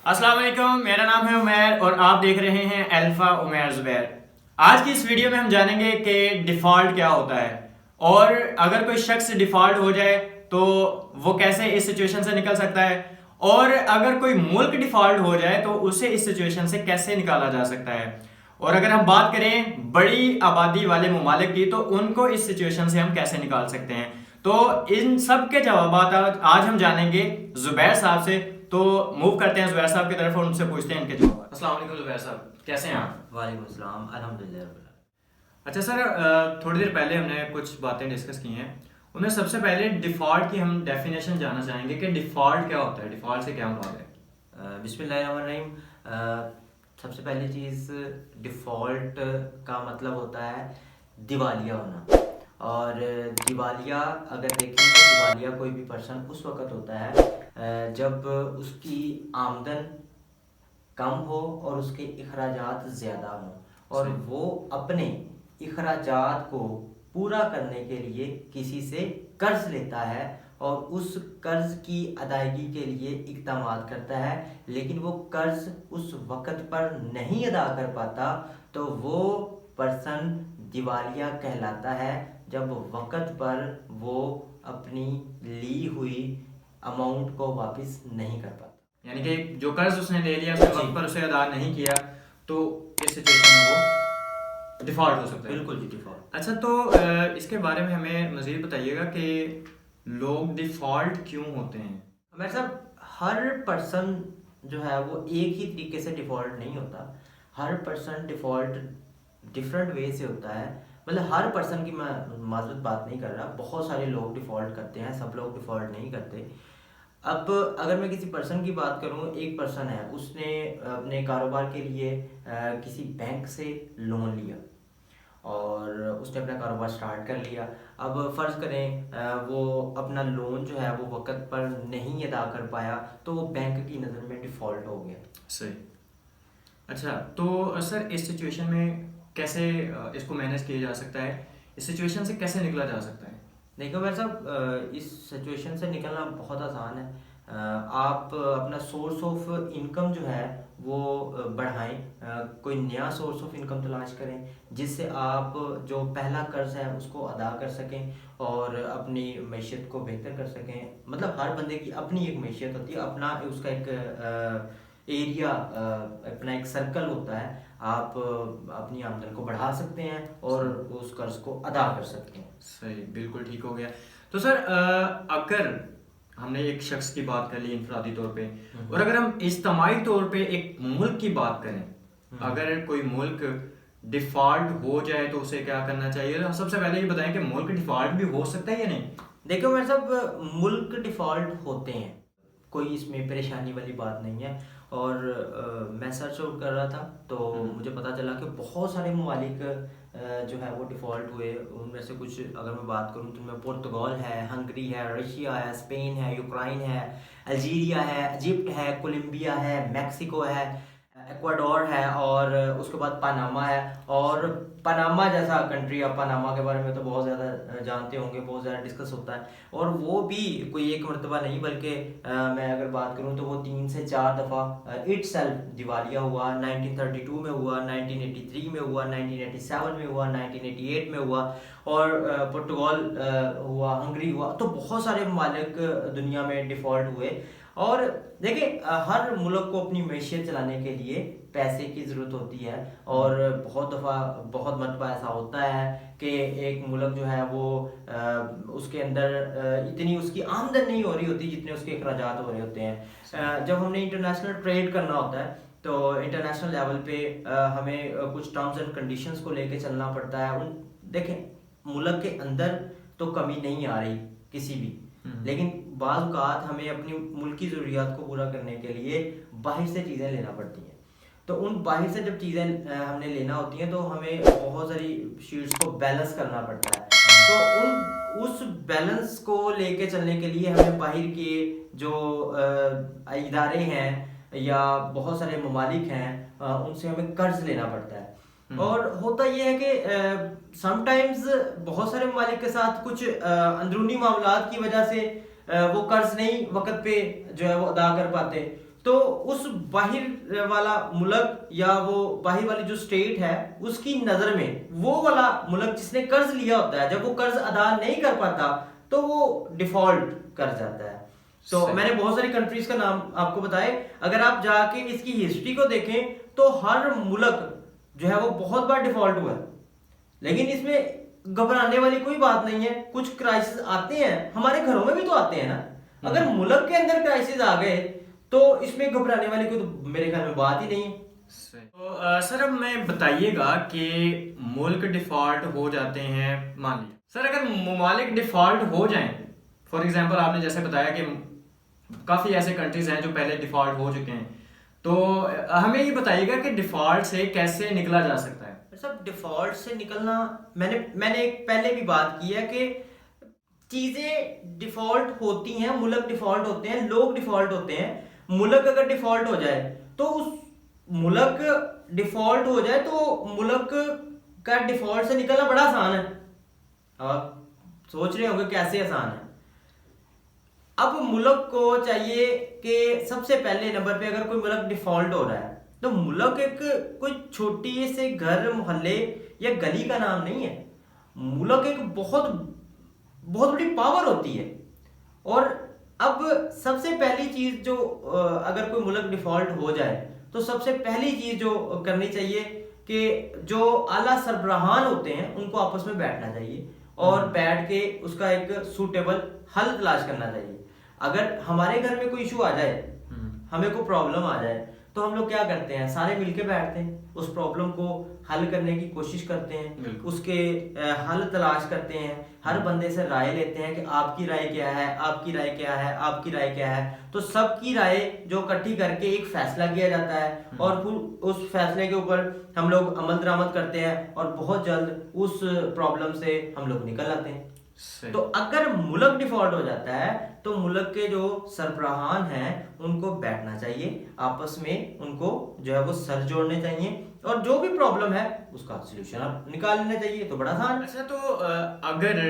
अस्सलाम वालेकुम, मेरा नाम है उमैर और आप देख रहे हैं अल्फा उमैर ज़ुबैर। आज की इस वीडियो में हम जानेंगे कि डिफ़ॉल्ट क्या होता है और अगर कोई शख्स डिफ़ॉल्ट हो जाए तो वो कैसे इस सिचुएशन से निकल सकता है, और अगर कोई मुल्क डिफ़ॉल्ट हो जाए तो उसे इस सिचुएशन से कैसे निकाला जा सकता है। और अगर हम बात करें बड़ी आबादी वाले ममालिक की तो उनको इस सिचुएशन से हम कैसे निकाल सकते हैं। तो इन सब के जवाब आज हम जानेंगे ज़ुबैर साहब से। तो मूव करते हैं ज़ुबैर साहब की तरफ और उनसे पूछते हैं इनके जवाब। अस्सलाम वालेकुम ज़ुबैर साहब, कैसे हैं आप? वालेकुम अस्सलाम, अल्हम्दुलिल्लाह रब्बिल आलमीन। अच्छा सर, थोड़ी देर पहले हमने कुछ बातें डिस्कस की हैं, उनमें सबसे पहले डिफ़ॉल्ट की हम डेफिनेशन जानना चाहेंगे कि डिफ़ॉल्ट क्या होता है, डिफ़ॉल्ट से क्या मुराद है। बिस्मिल्लाहिर्रहमानिर्रहीम। सबसे पहली चीज़, डिफ़ॉल्ट का मतलब होता है दिवालिया होना। और दिवालिया अगर देखें तो दिवालिया कोई भी पर्सन उस वक़्त होता है जब उसकी आमदन कम हो और उसके अखराजात ज़्यादा हों और सही। वो अपने अखराजात को पूरा करने के लिए किसी से कर्ज लेता है और उस कर्ज की अदायगी के लिए इक़दाम करता है, लेकिन वो कर्ज उस वक़्त पर नहीं अदा कर पाता, तो वो पर्सन दिवालिया कहलाता है जब वक़्त पर वो अपनी ली हुई अमाउंट को वापस नहीं कर पाता। यानी कि जो कर्ज उसने ले लिया उसने वक्त पर उसे अदा नहीं किया तो इस सिचुएशन में वो डिफ़ॉल्ट हो सकता है। बिल्कुल जी, डिफ़ॉल्ट। अच्छा, तो इसके बारे में हमें मज़ीद बताइएगा कि लोग डिफ़ॉल्ट क्यों होते हैं। मेरे साहब, हर पर्सन जो है वो एक ही तरीके से डिफ़ॉल्ट नहीं होता। हर पर्सन डिफ़ॉल्ट डिफरेंट वे से होता है। मतलब हर पर्सन की मैं माज़रत बात नहीं कर रहा, बहुत सारे लोग डिफ़ॉल्ट करते हैं, सब लोग डिफ़ॉल्ट नहीं करते। अब अगर मैं किसी पर्सन की बात करूं, एक पर्सन है, उसने अपने कारोबार के लिए किसी बैंक से लोन लिया और उसने अपना कारोबार स्टार्ट कर लिया। अब फ़र्ज़ करें वो अपना लोन जो है वो वक़्त पर नहीं अदा कर पाया, तो वो बैंक की नज़र में डिफ़ॉल्ट हो गया। सही। अच्छा, तो सर इस सिचुएशन में कैसे इसको मैनेज किया जा सकता है, इस सिचुएशन से कैसे निकला जा सकता है। देखो भाई साहब, इस सिचुएशन से निकलना बहुत आसान है। आप अपना सोर्स ऑफ इनकम जो है वो बढ़ाएं। कोई नया सोर्स ऑफ इनकम तलाश करें जिससे आप जो पहला कर्ज है उसको अदा कर सकें और अपनी मैशियत को बेहतर कर सकें। मतलब हर बंदे की अपनी एक मैशियत होती है, अपना उसका एक एरिया, अपना एक सर्कल होता है। आप अपनी आमदन को बढ़ा सकते हैं और उस कर्ज को अदा कर सकते हैं। सही, बिल्कुल ठीक हो गया। तो सर अगर हमने एक शख्स की बात कर ली इनफरादी तौर पे, और अगर हम इज्तमाही तौर पे एक मुल्क की बात करें, अगर कोई मुल्क डिफ़ॉल्ट हो जाए तो उसे क्या करना चाहिए। तो सबसे पहले ये बताएं कि मुल्क डिफ़ॉल्ट भी हो सकता है या नहीं। देखो मेरे साहब, मुल्क डिफ़ॉल्ट होते हैं, कोई इसमें परेशानी वाली बात नहीं है। और मैं सर्च आउट कर रहा था तो मुझे पता चला कि बहुत सारे ममालिक जो है वो डिफ़ॉल्ट हुए। उनमें से कुछ अगर मैं बात करूँ तो उनमें पुर्तगाल है, हंगरी है, रशिया है, स्पेन है, यूक्रेन है, अल्जीरिया है, इजिप्ट है, कोलंबिया है, मैक्सिको है, एक्वाडोर है और उसके बाद पनामा है। और पनामा जैसा कंट्री, आप पनामा के बारे में तो बहुत ज़्यादा जानते होंगे, बहुत ज़्यादा डिस्कस होता है। और वो भी कोई एक मरतबा नहीं बल्कि मैं अगर बात करूं तो वो 3 से 4 दफ़ा इट सेल्फ दिवालिया हुआ। 1932 में हुआ, 1983 में हुआ, 1987 में हुआ, 1988 में हुआ और पुर्तगाल हुआ, हंगरी हुआ। तो बहुत सारे ममालिक दुनिया में डिफ़ॉल्ट हुए। और देखिए, हर मुल्क को अपनी मैशियत चलाने के लिए पैसे की ज़रूरत होती है और बहुत दफ़ा बहुत मरतबा ऐसा होता है कि एक मुल्क जो है वो उसके अंदर इतनी उसकी आमदन नहीं हो रही होती जितने उसके अखराजात हो रहे होते हैं। जब हमने इंटरनेशनल ट्रेड करना होता है तो इंटरनेशनल लेवल पे हमें कुछ टर्म्स एंड कंडीशंस को लेके चलना पड़ता है। उन देखें, मुल्क के अंदर तो कमी नहीं आ रही किसी भी, लेकिन बाज़ औक़ात हमें अपनी मुल्की ज़रूरियात को पूरा करने के लिए बाहर से चीज़ें लेना पड़ती हैं। तो उन बाहर से जब चीज़ें हमने लेना होती हैं तो हमें बहुत सारी शीट्स को बैलेंस करना पड़ता है। तो उस बैलेंस को लेके चलने के लिए हमें बाहर के जो इदारे हैं या बहुत सारे ममालिक हैं, उनसे हमें कर्ज लेना पड़ता है। और होता यह है कि समटाइम्स बहुत सारे ममालिक के साथ कुछ अंदरूनी मामलात की वजह से वो कर्ज नहीं वक्त पे जो है वो अदा कर पाते। तो उस बाहर वाला मुल्क या वो बाहर वाली जो स्टेट है उसकी नजर में वो वाला मुल्क जिसने कर्ज लिया होता है, जब वो कर्ज अदा नहीं कर पाता तो वो डिफॉल्ट कर जाता है। तो मैंने बहुत सारी कंट्रीज का नाम आपको बताए, अगर आप जाके इसकी हिस्ट्री को देखें तो हर मुल्क जो है वो बहुत बार डिफॉल्ट हुआ है। लेकिन इसमें घबराने वाली कोई बात नहीं है। कुछ क्राइसिस आते हैं, हमारे घरों में भी तो आते हैं ना। अगर मुल्क के अंदर क्राइसिस आ गए तो इसमें घबराने वाली कोई तो मेरे ख्याल में बात ही नहीं है। तो सर अब मैं बताइएगा कि मुल्क डिफॉल्ट हो जाते हैं, मान लीजिए सर अगर ममालिक डिफॉल्ट हो जाएं, फॉर एग्जांपल आपने जैसे बताया कि काफ़ी ऐसे कंट्रीज हैं जो पहले डिफॉल्ट हो चुके हैं, तो हमें ये बताइएगा कि डिफॉल्ट से कैसे निकला जा सकता है। सब डिफॉल्ट से निकलना, मैंने एक पहले भी बात की है कि चीजें डिफॉल्ट होती हैं, मुल्क डिफॉल्ट होते हैं, लोग डिफॉल्ट होते हैं। मुल्क अगर डिफॉल्ट हो जाए तो उस मुल्क डिफॉल्ट हो जाए तो मुल्क का डिफॉल्ट से निकलना बड़ा आसान है। आप सोच रहे होंगे कैसे आसान है। अब मुल्क को चाहिए कि सबसे पहले नंबर पे अगर कोई मुल्क डिफॉल्ट हो रहा है तो मुल्क एक कोई छोटी से घर, मोहल्ले या गली का नाम नहीं है। मुल्क एक बहुत बहुत बड़ी पावर होती है। और अब सबसे पहली चीज जो अगर कोई मुल्क डिफॉल्ट हो जाए तो सबसे पहली चीज जो करनी चाहिए कि जो आला सरबराहान होते हैं उनको आपस में बैठना चाहिए और बैठ के उसका एक सूटेबल हल तलाश करना चाहिए। अगर हमारे घर में कोई इशू आ जाए, हमें कोई प्रॉब्लम आ जाए, तो हम लोग क्या करते हैं, सारे मिलके बैठते हैं, उस प्रॉब्लम को हल करने की कोशिश करते हैं, उसके हल तलाश करते हैं, हर बंदे से राय लेते हैं कि आपकी राय क्या है, आपकी राय क्या है, आपकी राय क्या है। तो सबकी राय जो इकट्ठी करके एक फैसला किया जाता है और फिर उस फैसले के ऊपर हम लोग अमल दरामद करते हैं और बहुत जल्द उस प्रॉब्लम से हम लोग निकल आते हैं। तो अगर मुल्क डिफॉल्ट हो जाता है तो मुल्क के जो सरबराहान हैं उनको बैठना चाहिए, आपस में उनको जो है वो सर जोड़ने चाहिए और जो भी प्रॉब्लम है उसका सलूशन निकाल लेना चाहिए। तो बड़ा आसान। अच्छा, तो अगर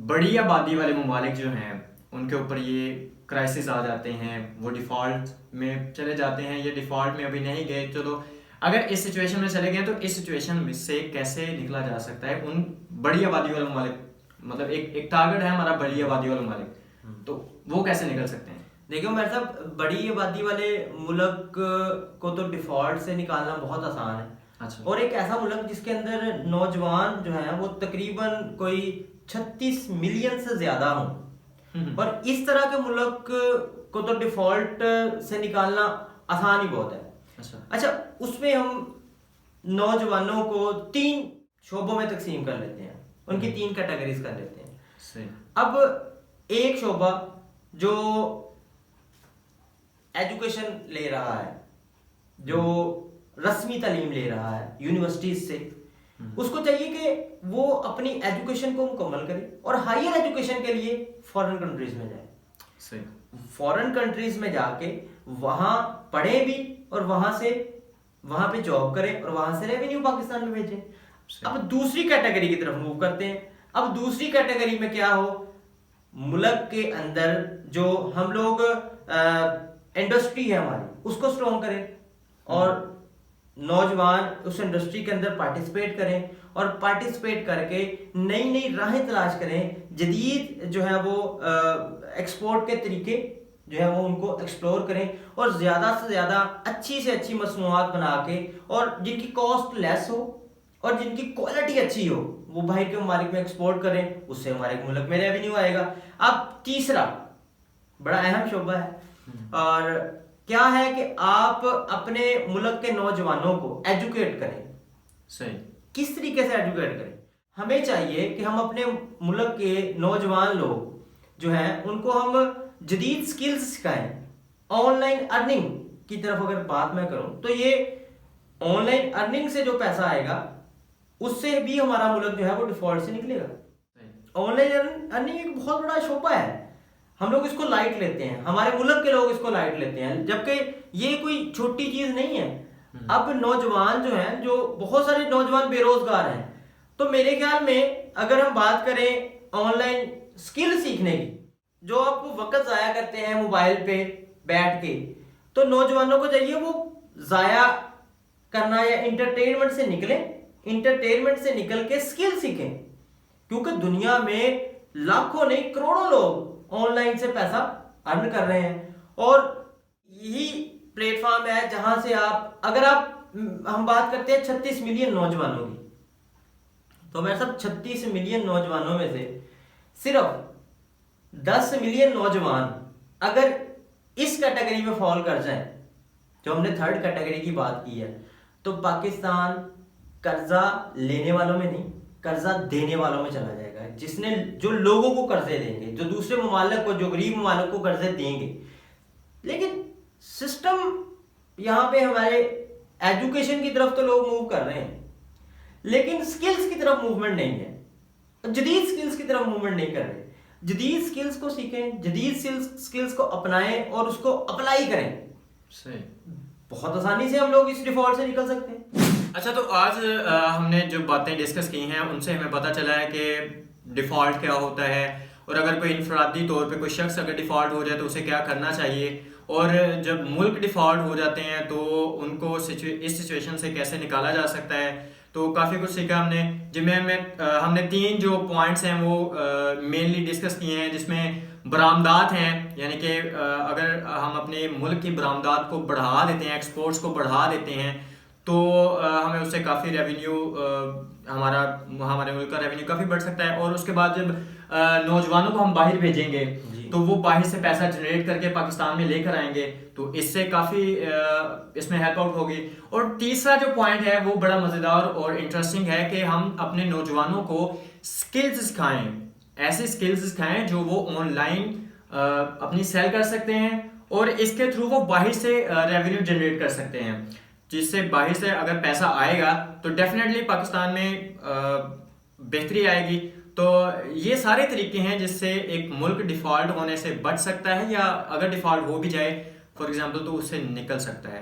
बड़ी आबादी वाले ममालिक जो हैं उनके ऊपर ये क्राइसिस आ जाते हैं, वो डिफॉल्ट में चले जाते हैं या डिफॉल्ट में अभी नहीं गए, चलो अगर इस सिचुएशन में चले गए तो इस सिचुएशन में से कैसे निकला जा सकता है उन बड़ी आबादी वाले ममालिक, मतलब एक टारगेट है हमारा बड़ी आबादी वाले ममालिक, तो वो कैसे निकल सकते हैं? देखो मेरे साहब, बड़ी आबादी वाले मुल्क को तो डिफॉल्ट से निकालना बहुत आसान है। अच्छा। और एक ऐसा मुल्क जिसके अंदर नौजवान जो है वो तकरीबन कोई 36 मिलियन से ज्यादा हों, और इस तरह के मुल्क को तो डिफॉल्ट से निकालना आसान ही बहुत है। अच्छा, उसमें हम नौजवानों को 3 शोबों में तकसीम कर लेते हैं, उनकी 3 कैटेगरीज कर लेते हैं। सही। अब एक शोबा जो एजुकेशन ले रहा है, जो रस्मी तालीम ले रहा है यूनिवर्सिटीज से, उसको चाहिए कि वो अपनी एजुकेशन को मुकम्मल करे और हायर एजुकेशन के लिए फॉरेन कंट्रीज में जाए। सही। फॉरेन कंट्रीज में जाके वहां पढ़े भी और वहां पे जॉब करे और वहां से रेवेन्यू पाकिस्तान में भेजे। अब दूसरी कैटेगरी की तरफ मूव करते हैं। अब दूसरी कैटेगरी में क्या हो, मुल्क के अंदर जो हम लोग इंडस्ट्री है हमारी उसको स्ट्रॉन्ग करें और नौजवान उस इंडस्ट्री के अंदर पार्टिसिपेट करें और पार्टिसिपेट करके नई नई राहें तलाश करें, जदीद जो है वो एक्सपोर्ट के तरीके जो है वो उनको एक्सप्लोर करें और ज़्यादा से ज़्यादा अच्छी से अच्छी मसनूआत बना के और जिनकी कॉस्ट लेस हो और जिनकी क्वालिटी अच्छी हो वो बाहर के ममालिक में एक्सपोर्ट करें, उससे हमारे मुल्क में रेवेन्यू आएगा। अब तीसरा बड़ा अहम शोबा है और क्या है कि आप अपने मुल्क के नौजवानों को एजुकेट करें। सही। किस तरीके से एजुकेट करें? हमें चाहिए कि हम अपने मुल्क के नौजवान लोग जो हैं उनको हम जदीद स्किल्स सिखाएं। ऑनलाइन अर्निंग की तरफ अगर बात मैं करूं तो ये ऑनलाइन अर्निंग से जो पैसा आएगा उससे भी हमारा मुल्क जो है वो डिफॉल्ट से निकलेगा। ऑनलाइन अर्निंग एक बहुत बड़ा शोबा है, हम लोग इसको लाइट लेते हैं, हमारे मुल्क के लोग इसको लाइट लेते हैं, जबकि ये कोई छोटी चीज नहीं है। अब नौजवान जो हैं, जो बहुत सारे नौजवान बेरोजगार हैं, तो मेरे ख्याल में अगर हम बात करें ऑनलाइन स्किल सीखने की, जो आपको वक्त जाया करते हैं मोबाइल पे बैठ के, तो नौजवानों को चाहिए वो जाया करना या इंटरटेनमेंट से निकले, इंटरटेनमेंट से निकल के स्किल सीखें, क्योंकि दुनिया में लाखों नहीं करोड़ों लोग ऑनलाइन से पैसा अर्न कर रहे हैं। और यही प्लेटफॉर्म है जहां से आप, अगर आप, हम बात करते हैं 36 मिलियन नौजवानों की, तो मेरे साथ 36 मिलियन नौजवानों में से सिर्फ 10 मिलियन नौजवान अगर इस कैटेगरी में फॉल कर जाएं, जो हमने थर्ड कैटेगरी की बात की है, तो पाकिस्तान कर्जा लेने वालों में नहीं, कर्जा देने वालों में चला जाएगा। जिसने, जो लोगों को कर्जे देंगे, जो दूसरे ममालिक को, जो गरीब ममालिक को कर्जे देंगे। लेकिन सिस्टम यहाँ पे हमारे एजुकेशन की तरफ तो लोग मूव कर रहे हैं, लेकिन स्किल्स की तरफ मूवमेंट नहीं है, जदीद स्किल्स की तरफ मूवमेंट नहीं कर रहे। जदीद स्किल्स को सीखें, जदीद स्किल्स को अपनाएं और उसको अप्लाई करें। सही, बहुत आसानी से हम लोग इस डिफॉल्ट से निकल सकते हैं। अच्छा, तो आज हमने जो बातें डिस्कस की हैं उनसे हमें पता चला है कि डिफ़ॉल्ट क्या होता है, और अगर कोई इनफरादी तौर पे कोई शख्स अगर डिफ़ॉल्ट हो जाए तो उसे क्या करना चाहिए, और जब मुल्क डिफ़ॉल्ट हो जाते हैं तो उनको इस सिचुएशन से कैसे निकाला जा सकता है। तो काफ़ी कुछ सीखा हमने, जिनमें हमने 3 जो पॉइंट्स हैं वो मेनली डिस्कस किए हैं, जिसमें बरामदात हैं, यानी कि अगर हम अपने मुल्क की बरामदात को बढ़ा देते हैं, एक्सपोर्ट्स को बढ़ा देते हैं, तो हमें उससे काफ़ी रेवेन्यू, हमारे मुल्क का रेवेन्यू काफ़ी बढ़ सकता है। और उसके बाद जब नौजवानों को हम बाहर भेजेंगे तो वो बाहर से पैसा जनरेट करके पाकिस्तान में लेकर आएंगे, तो इससे काफ़ी इसमें हेल्प आउट होगी। और तीसरा जो पॉइंट है वो बड़ा मज़ेदार और इंटरेस्टिंग है कि हम अपने नौजवानों को स्किल्स सिखाएं, ऐसे स्किल्स सिखाएं जो वो ऑनलाइन अपनी सेल कर सकते हैं, और इसके थ्रू वो बाहर से रेवेन्यू जनरेट कर सकते हैं, जिससे बाहर से अगर पैसा आएगा तो डेफिनेटली पाकिस्तान में बेहतरी आएगी। तो ये सारे तरीके हैं जिससे एक मुल्क डिफ़ॉल्ट होने से बच सकता है, या अगर डिफ़ॉल्ट हो भी जाए फॉर एग्जांपल तो उससे निकल सकता है।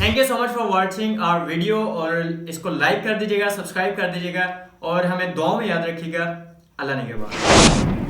Thank you so much for watching our video, और इसको लाइक कर दीजिएगा, सब्सक्राइब कर दीजिएगा, और हमें दुआ में याद रखिएगा। अल्लाह ने के बाद।